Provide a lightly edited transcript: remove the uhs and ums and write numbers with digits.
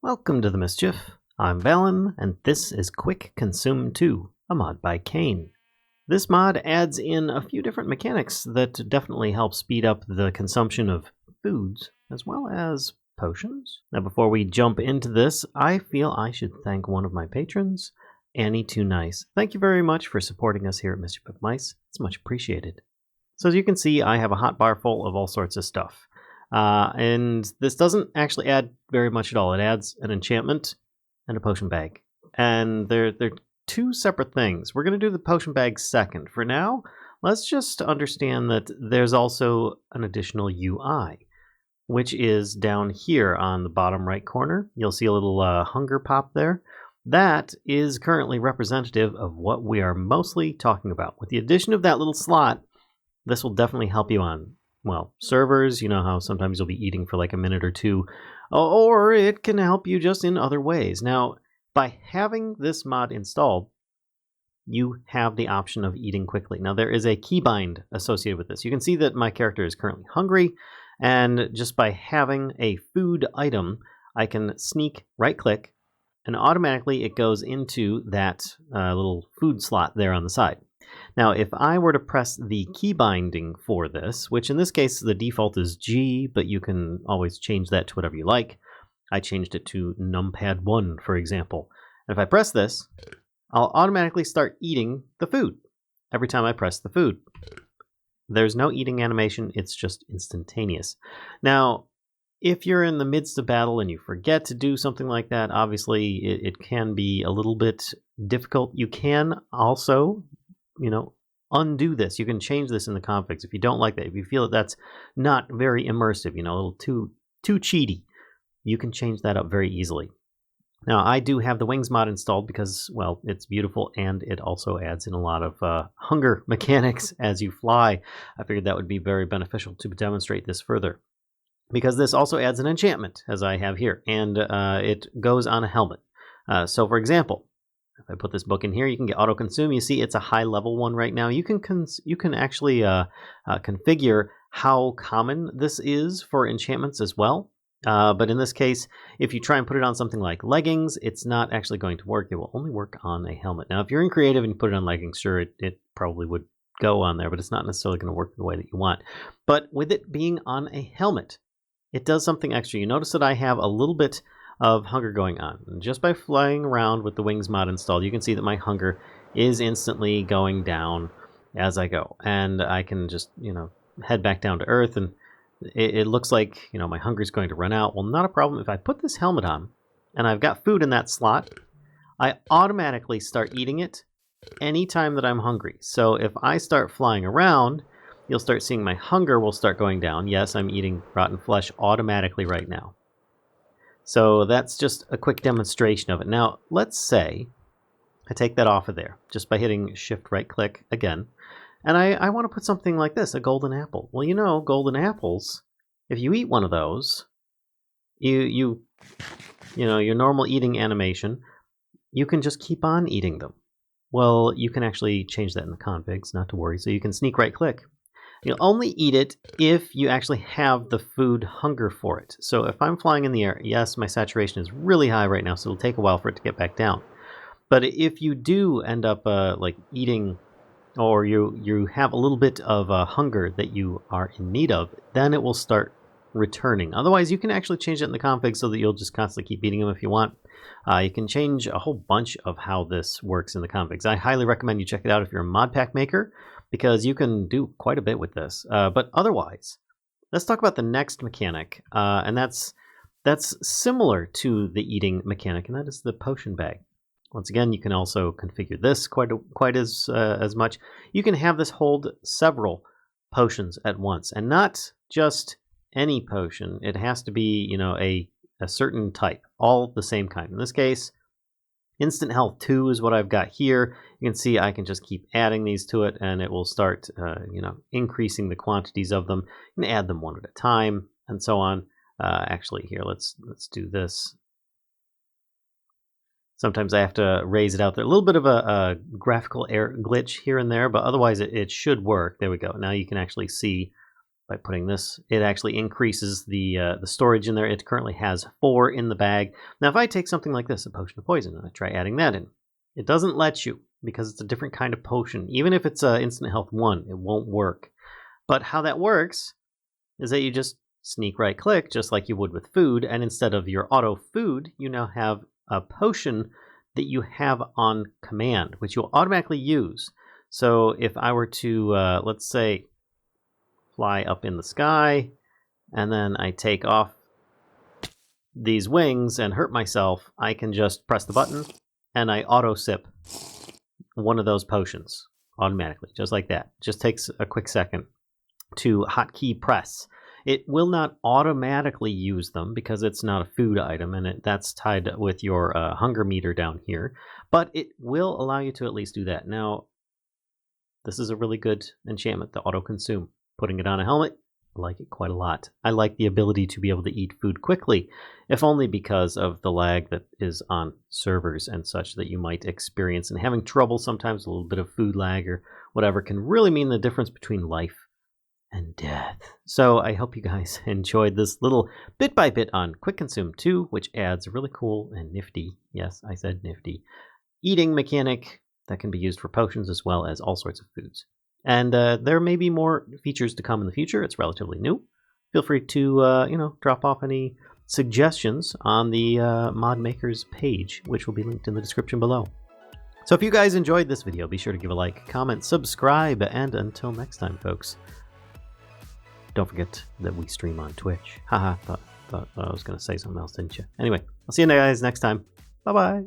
Welcome to the Mischief. I'm Valen, and this is Quick Consume 2, a mod by Kain. This mod adds in a few different mechanics that definitely help speed up the consumption of foods, as well as potions. Now before we jump into this, I feel I should thank one of my patrons, Annie Too Nice. Thank you very much for supporting us here at Mischief of Mice. It's much appreciated. So as you can see, I have a hotbar full of all sorts of stuff. And this doesn't actually add very much at all. It adds an enchantment and a potion bag. And they're two separate things. We're going to do the potion bag second. For now, let's just understand that there's also an additional UI, which is down here on the bottom right corner. You'll see a little hunger pop there. That is currently representative of what we are mostly talking about. With the addition of that little slot, this will definitely help you on, well, servers. You know how sometimes you'll be eating for like a minute or two, or it can help you just in other ways. Now, by having this mod installed, you have the option of eating quickly. Now, there is a keybind associated with this. You can see that my character is currently hungry, and just by having a food item, I can sneak right-click, and automatically it goes into that little food slot there on the side. Now, if I were to press the key binding for this, which in this case the default is G, but you can always change that to whatever you like. I changed it to numpad 1, for example. And if I press this, I'll automatically start eating the food every time I press the food. There's no eating animation, it's just instantaneous. Now, if you're in the midst of battle and you forget to do something like that, obviously it can be a little bit difficult. You can also, undo this. You can change this in the configs if you don't like that. If you feel that that's not very immersive, a little too cheaty, you can change that up very easily. Now, I do have the wings mod installed because, well, it's beautiful and it also adds in a lot of hunger mechanics as you fly. I figured that would be very beneficial to demonstrate this further, because this also adds an enchantment, as I have here, and it goes on a helmet. So, for example, if I put this book in here, you can get auto consume. You see it's a high level one right now. You can actually configure how common this is for enchantments as well. But in this case, if you try and put it on something like leggings, it's not actually going to work. It will only work on a helmet. Now, if you're in creative and you put it on leggings, sure, it probably would go on there, but it's not necessarily going to work the way that you want. But with it being on a helmet, it does something extra. You notice that I have a little bit of hunger going on. And just by flying around with the wings mod installed, you can see that my hunger is instantly going down as I go. And I can just, head back down to earth, and it looks like, my hunger is going to run out. Well, not a problem. If I put this helmet on and I've got food in that slot, I automatically start eating it anytime that I'm hungry. So if I start flying around, you'll start seeing my hunger will start going down. Yes, I'm eating rotten flesh automatically right now. So that's just a quick demonstration of it. Now, let's say I take that off of there just by hitting shift right click again. And I want to put something like this, a golden apple. Well, golden apples, if you eat one of those, your normal eating animation, you can just keep on eating them. Well, you can actually change that in the configs, not to worry. So you can sneak right click. You'll only eat it if you actually have the food hunger for it. So if I'm flying in the air, yes, my saturation is really high right now, so it'll take a while for it to get back down. But if you do end up eating, or you have a little bit of hunger that you are in need of, then it will start returning. Otherwise, you can actually change it in the config so that you'll just constantly keep eating them if you want. You can change a whole bunch of how this works in the configs. I highly recommend you check it out if you're a mod pack maker, because you can do quite a bit with this. But otherwise, let's talk about the next mechanic, and that's similar to the eating mechanic, and that is the potion bag. Once again, you can also configure this quite as much. You can have this hold several potions at once, and not just any potion. It has to be, a certain type, all the same kind. In this case, Instant Health 2 is what I've got here. You can see I can just keep adding these to it, and it will start, increasing the quantities of them. You can add them one at a time, and so on. Actually, here, let's do this. Sometimes I have to raise it out there. A little bit of a graphical error glitch here and there, but otherwise it should work. There we go. Now you can actually see by putting this. It actually increases the storage in there. It currently has 4 in the bag. Now, if I take something like this, a potion of poison, and I try adding that in, it doesn't let you because it's a different kind of potion. Even if it's instant health 1, it won't work. But how that works is that you just sneak right click just like you would with food, and instead of your auto food, you now have a potion that you have on command, which you'll automatically use. So if I were to, let's say, fly up in the sky, and then I take off these wings and hurt myself, I can just press the button, and I auto-sip one of those potions automatically, just like that. Just takes a quick second to hotkey press. It will not automatically use them because it's not a food item, and that's tied with your hunger meter down here. But it will allow you to at least do that. Now, this is a really good enchantment, the auto-consume. Putting it on a helmet, I like it quite a lot. I like the ability to be able to eat food quickly, if only because of the lag that is on servers and such that you might experience. And having trouble sometimes, a little bit of food lag or whatever, can really mean the difference between life and death. So I hope you guys enjoyed this little bit by bit on Quick Consume 2, which adds a really cool and nifty, yes, I said nifty, eating mechanic that can be used for potions as well as all sorts of foods. And there may be more features to come in the future. It's relatively new. Feel free to drop off any suggestions on the mod makers page, which will be linked in the description below. So if you guys enjoyed this video, be sure to give a like, comment, subscribe, and until next time, folks. Don't forget that we stream on Twitch. Haha, thought I was going to say something else, didn't you? Anyway, I'll see you guys next time. Bye-bye.